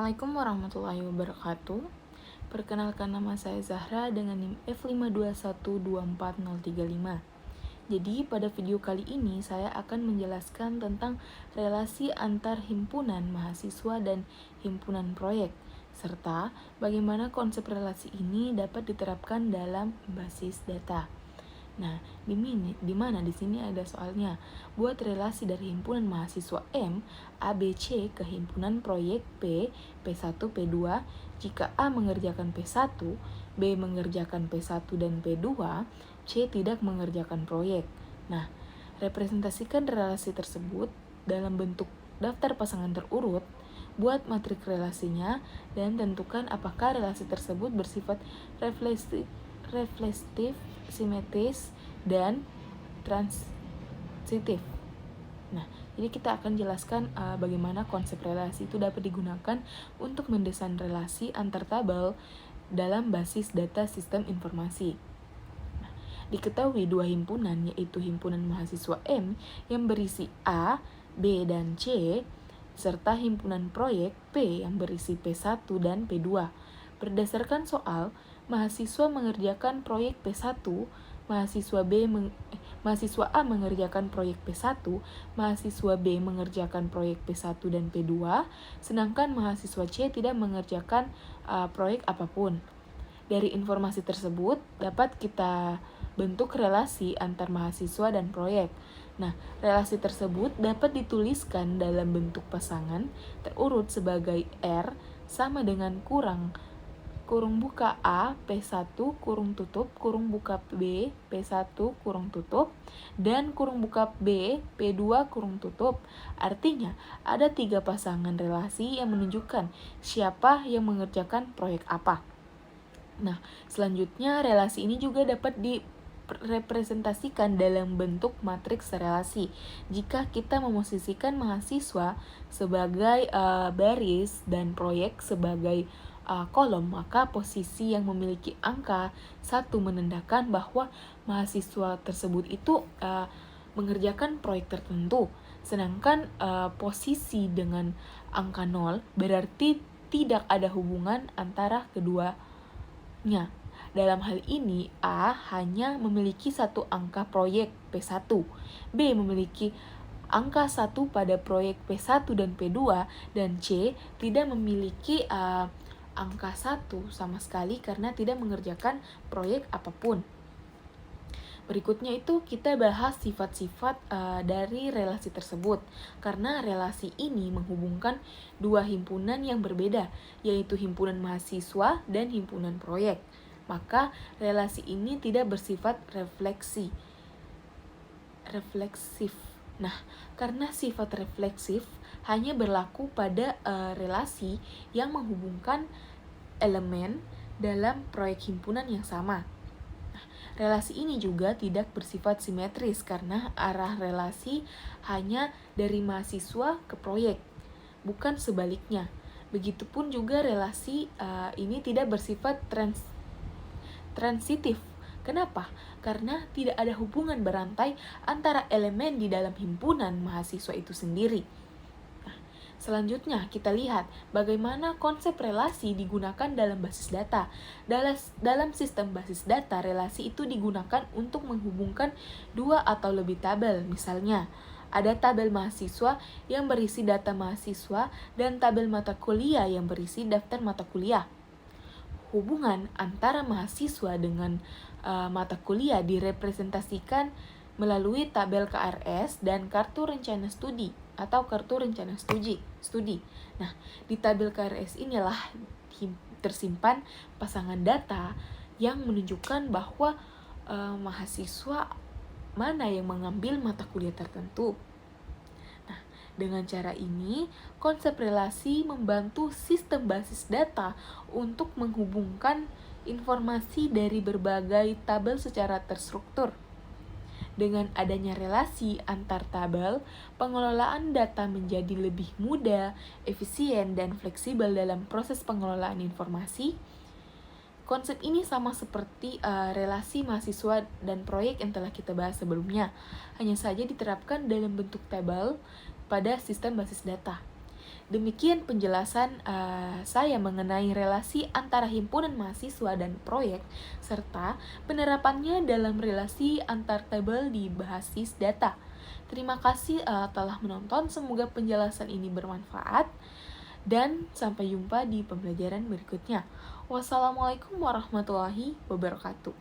Assalamualaikum warahmatullahi wabarakatuh. Perkenalkan, nama saya Zahra dengan NIM F5212435. Jadi pada video kali ini saya akan menjelaskan tentang relasi antar himpunan mahasiswa dan himpunan proyek, serta bagaimana konsep relasi ini dapat diterapkan dalam basis data. Nah, di mana di sini ada soalnya. Buat relasi dari himpunan mahasiswa M, ABC ke himpunan proyek P, P1, P2, jika A mengerjakan P1, B mengerjakan P1 dan P2, C tidak mengerjakan proyek. Nah, representasikan relasi tersebut dalam bentuk daftar pasangan terurut, buat matrik relasinya, dan tentukan apakah relasi tersebut bersifat reflektif, simetris, dan transitif. Nah, jadi kita akan jelaskan bagaimana konsep relasi itu dapat digunakan untuk mendesain relasi antar tabel dalam basis data sistem informasi. Nah, diketahui dua himpunan, yaitu himpunan mahasiswa M yang berisi A, B, dan C, serta himpunan proyek P yang berisi P1 dan P2. Berdasarkan soal, mahasiswa mengerjakan proyek P1, mahasiswa A mengerjakan proyek P1, mahasiswa B mengerjakan proyek P1 dan P2, sedangkan mahasiswa C tidak mengerjakan proyek apapun. Dari informasi tersebut dapat kita bentuk relasi antar mahasiswa dan proyek. Nah, relasi tersebut dapat dituliskan dalam bentuk pasangan terurut sebagai R sama dengan kurung buka A, P1, kurung tutup, kurung buka B, P1, kurung tutup, dan kurung buka B, P2, kurung tutup. Artinya, ada 3 pasangan relasi yang menunjukkan siapa yang mengerjakan proyek apa. Nah, selanjutnya relasi ini juga dapat direpresentasikan dalam bentuk matriks relasi. Jika kita memosisikan mahasiswa sebagai baris dan proyek sebagai kolom, maka posisi yang memiliki angka 1 menandakan bahwa mahasiswa tersebut itu mengerjakan proyek tertentu. Sedangkan posisi dengan angka 0 berarti tidak ada hubungan antara keduanya. Dalam hal ini, A hanya memiliki satu angka proyek P1, B memiliki angka 1 pada proyek P1 dan P2, dan C tidak memiliki angka 1 sama sekali karena tidak mengerjakan proyek apapun. Berikutnya itu kita bahas sifat-sifat dari relasi tersebut, karena relasi ini menghubungkan dua himpunan yang berbeda, yaitu himpunan mahasiswa dan himpunan proyek. Maka relasi ini tidak bersifat refleksif. Nah, karena sifat refleksif hanya berlaku pada relasi yang menghubungkan elemen dalam proyek himpunan yang sama. Nah, relasi ini juga tidak bersifat simetris karena arah relasi hanya dari mahasiswa ke proyek, bukan sebaliknya. Begitupun juga relasi ini tidak bersifat transitif. Kenapa? Karena tidak ada hubungan berantai antara elemen di dalam himpunan mahasiswa itu sendiri. Nah, selanjutnya kita lihat bagaimana konsep relasi digunakan dalam basis data. Dalam sistem basis data, relasi itu digunakan untuk menghubungkan dua atau lebih tabel. Misalnya, ada tabel mahasiswa yang berisi data mahasiswa dan tabel mata kuliah yang berisi daftar mata kuliah. Hubungan antara mahasiswa dengan mata kuliah direpresentasikan melalui tabel KRS dan kartu rencana studi atau kartu rencana studi. Nah, di tabel KRS inilah tersimpan pasangan data yang menunjukkan bahwa mahasiswa mana yang mengambil mata kuliah tertentu. Nah, dengan cara ini, konsep relasi membantu sistem basis data untuk menghubungkan informasi dari berbagai tabel secara terstruktur. Dengan adanya relasi antar tabel, pengelolaan data menjadi lebih mudah, efisien, dan fleksibel dalam proses pengelolaan informasi. Konsep ini sama seperti relasi mahasiswa dan proyek yang telah kita bahas sebelumnya, hanya saja diterapkan dalam bentuk tabel pada sistem basis data. Demikian penjelasan saya mengenai relasi antara himpunan mahasiswa dan proyek, serta penerapannya dalam relasi antar tabel di basis data. Terima kasih telah menonton, semoga penjelasan ini bermanfaat, dan sampai jumpa di pembelajaran berikutnya. Wassalamualaikum warahmatullahi wabarakatuh.